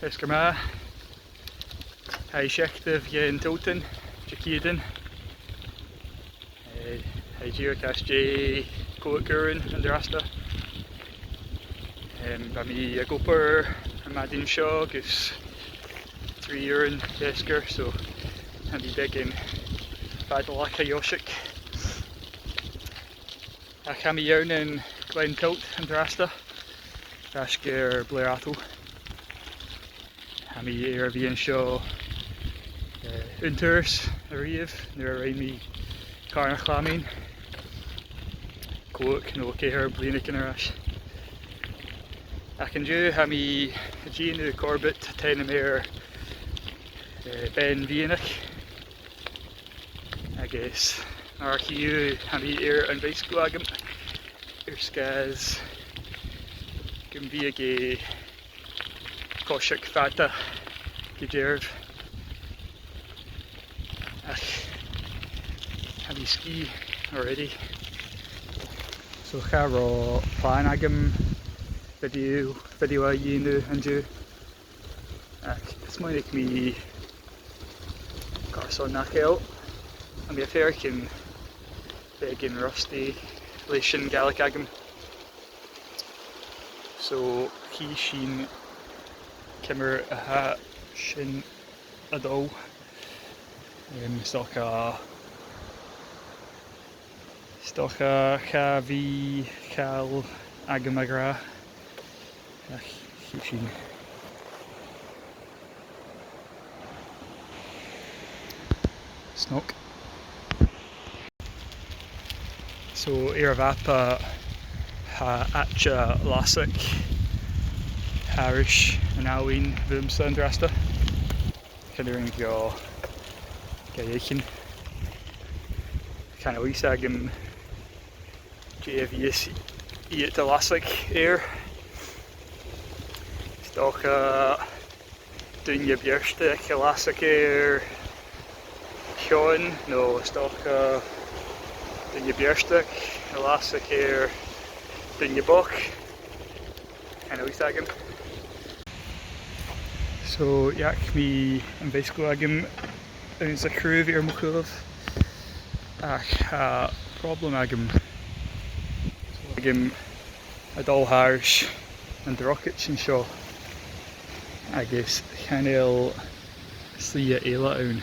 Eskerma. Hij zegt de Vien Toten, Jakiden. Hij geocast J. Koekuren en de rasta. Bij mij Goper en Madin Shaw is 3 uur Esker, so en die begin Badalaka Yoshik. Ik ga me jou in Glen en de rasta. Esker Blairato. Ga me hier Vien Shaw. Unters, Ariv, nu rijden we Carna Chlamin. Kook, no keer Blinik in Arash. Ik kan je heb me Gene Corbett, ten meer Beinn Mheadhonach. I guess. Archie heb me hier een wijsklagen. Skaz can be a gay koshik fata gejerv. Have you ski already? So ga ro plan agam video yinu and you. It's more like me carson nakel. I'm a fair can big and rusty lation gallic agam. So he sheen kimmer a shin ado. Stocha Chavi Cal Agamagra Hishin. Snock. So Iravapa ha Atcha Lasik Harish and Alwyn Vumsandrasta. Considering your Gayakin. Kind of Wisagam JVS eat the Lasik air. Stoka Dunya Bjerste Lasik air. Sean, no, Stoka Dunya Bjerste Lasik air. Dunya Bok. Kind of Wisagam. So, yak me and basically agam is a crew here Mukulov. Problem agam. Agam a dull harsh and the rockets and shaw. I guess Chanel Slia Ela own.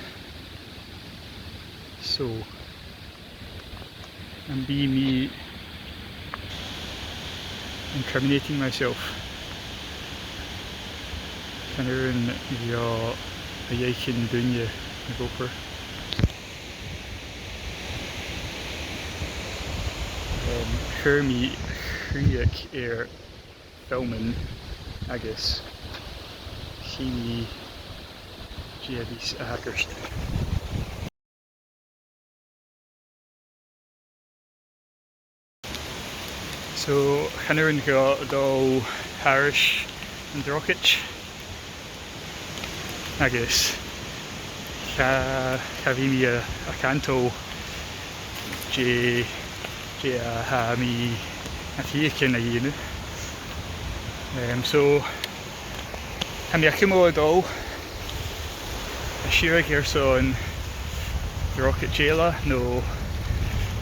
So and be me incriminating myself. Kanaren your a yakin dunya goper. Hermie Hryek air filming, I guess. He Javis Ackerst. So Kanaren got do Harish and Drokic. I guess. Having a canto J ha mi a hieken a yinu. So ha mi akimo do a shira here so in the rocket jela no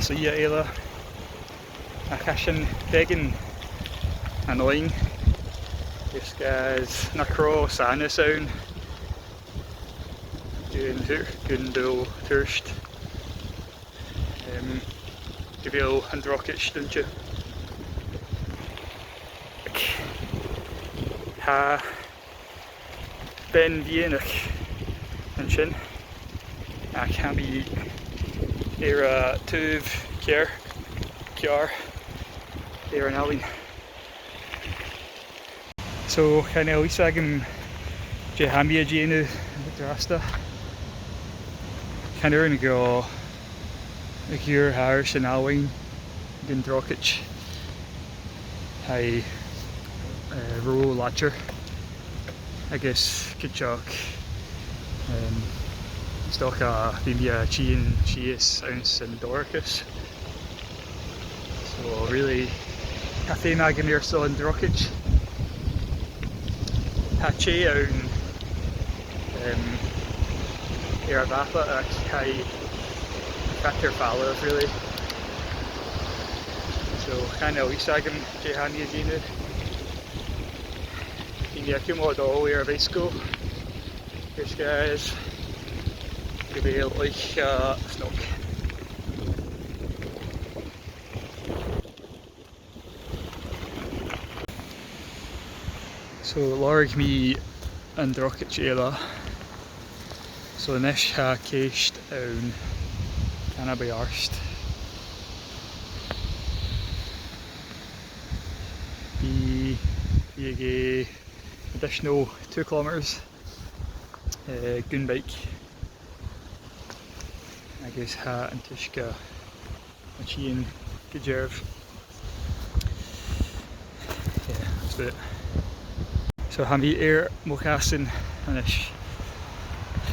so yeah ela a cashin begging annoying. This guy's nakro sana sound. Gundo Thirst. Gavil and Rockets, don't you? Ha Beinn Mheadhonach and Shin. I can be here Tuv Kiar here in Alwyn. So can I Isagam Jehambia Jenu Drasta. Can I go here Harris and Alwyn Gindrokic. Hi Rural Latcher. I guess Kitchok. Stoka Bimia Chien Chies Ounce and Dorcas. So really Cafe Magamir still in Drokic. Hache out ar a bhapa ach cai fetar falla really. So kind of lís agam dé haní a dhéanamh. Bhí acu má dó ar a bhísco. This guys go bhfuil like snog. So láirg mí an drochad éile. So inis ha céist ann canna ba arst. Bhí ag additional 2 kilometers gun bike agus ha an tuisce machine go dearbh. Yeah, that's about it. So ha mí ar Mochasan anis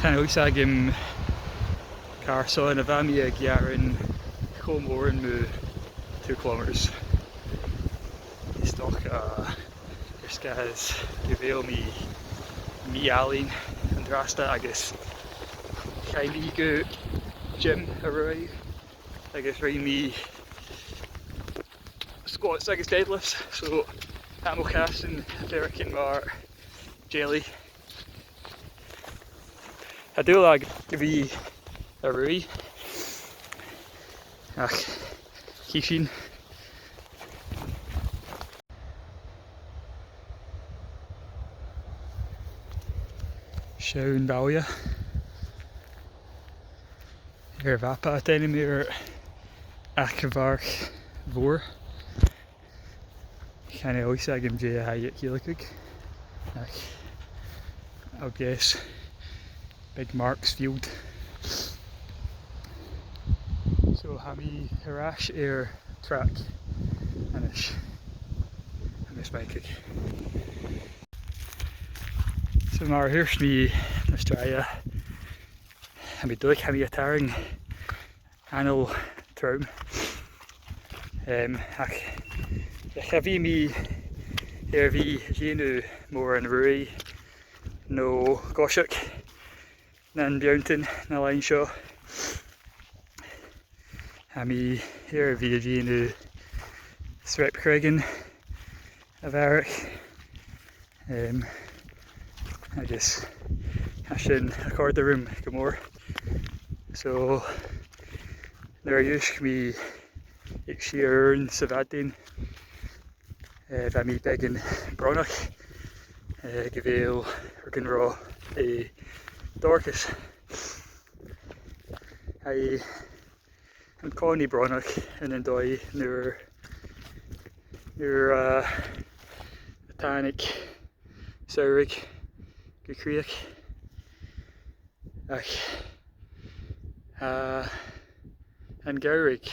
kind of lís agam carsáin a bheith mí ag gearan chomór mu 2 kilometers. Stoch there's guys go bhfuil mí alín an drasta agus chai mí go gym a roi agus roi mí squats agus deadlifts, so ha Mochasan dericin mar jelly. Ha dúil ag go bhí a roi ach císin. Sean Bowya ar bhapa déanam ar Achvarch Mhór. Kind of lís agam dé a cílaigh ach I guess big marks field. So ha mí harás ar track anis agus baiceigh. So mar thuirs mí na Australia ha mí dúic ha mí ataring anal trom ach ha bhí mí ar bhí dhéanamh mór an ruaí nó Goseach na an beantain na lein seo. Ha mí ar bhí dhéanamh Srep Cregan a bharach agus ha sin a cordarum go mór. So nuair a dúisc mí ag siarn sa bhadain bheith mí beagin Mheadhonach go bhfuil an rá é Dorcas. An cáinní Mheadhonach in an dóid nuair tánig saoirigh go críoch ach an gabhraigh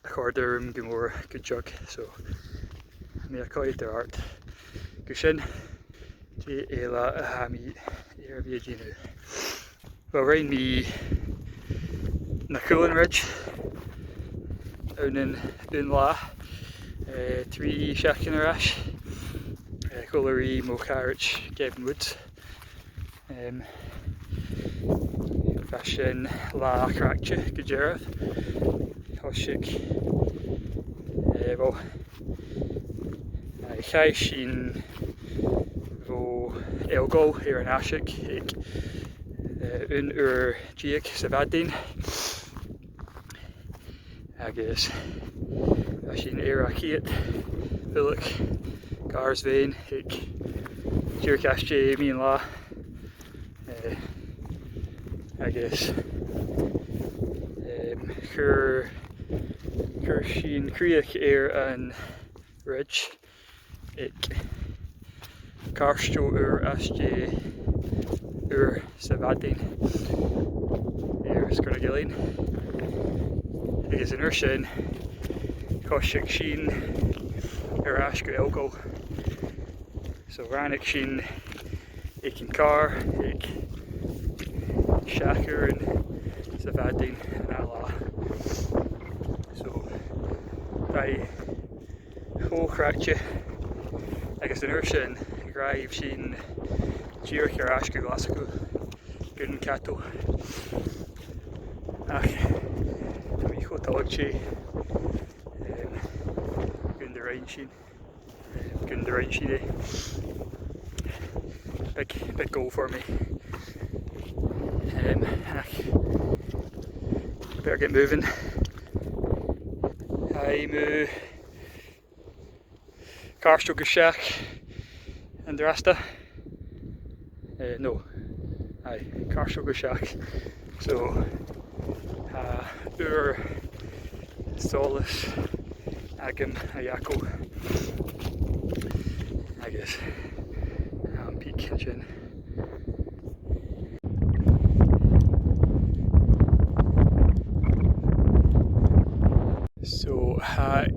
a chuirdarm go mór go jog, so mí a caiid ar art go sin dé éile a ha mí ar bhí a dhéanamh. Well raon mí na Coolin Ridge ann in Beinn Mheadhonach 3 seachtain arás Coolarí Mocharit Gavin Woods fashion lá cracte go dearbh thosaigh well chai sin bhó eilgó ar an aisic ag un ur díag sa bhadain agus sin ar a chiad bhuileach gars féin ag tíorchaiste míon lá agus chur sin críoch ar an ridge ag carstó ur asté ur sa bhadain ar scoil Glen agus an uair sin thosaigh sin ar ais go eilgó, so rannig sin ag an car ag seachar an sa bhadain an lá. So ba chóchráte agus an uair sin drive sin díoch ar ais go Glasgow gun cató. Ach, tá mí chotág sé gun de rain sin. Gun de rain sin big goal for me. Ach, better get moving. I'm Carstro Gashak and the resta. No, aye, Carstro Gashak. So, Ur Solus Agam Ayako. I guess. Peak Kitchen. So, a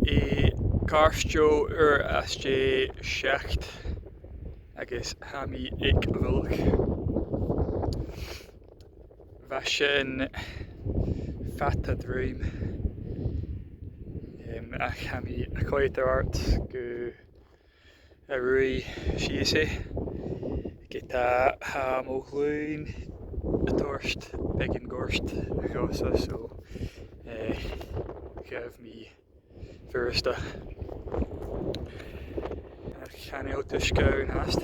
Carstro SJ Schacht. I guess Hami Ik Vilk. Vashin Fata Dream. Ach Hami a Coiter Art go a Rui Shiese. Get ha Mogluin a Torst Begin Gorst Gosa so give me Versta. Can I out go nast?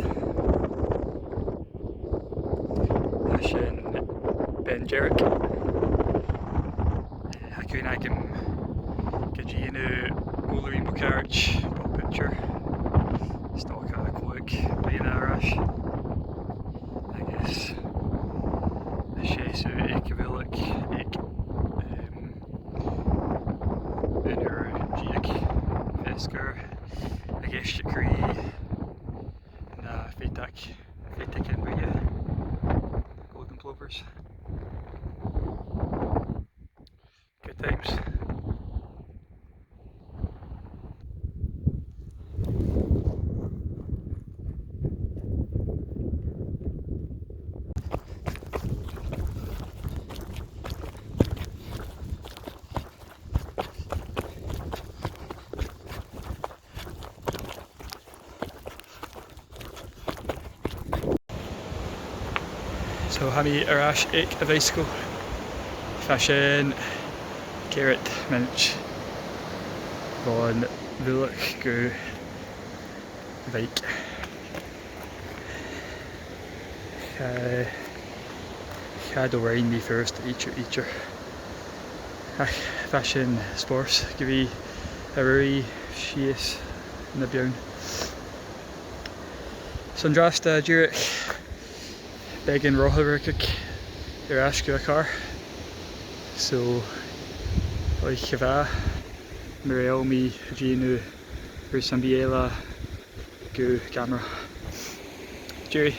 Ashin Ben Jarek. Hakuin Agam Gajinu Ullery Bukarch Bob Picture. Stock a Cloak Beinn Mheadhonach. I guess the Shesu Ekavilik Ik Unur Giak Vesker. I guess Shakri na Fetak in Bria. Golden Plovers. Good times. So Hami Arash Ik a bicycle. Fashion Carrot Minch. Von Vilk go Vike. Shadow rain me first eacher. Fashion sports give me a Rui Shies in the bjorn. Sundrasta Jurek Begin Rohlerikik Irashku a car. So like Kava Mirielmi Ginu Rusambiela go camera. Jerry.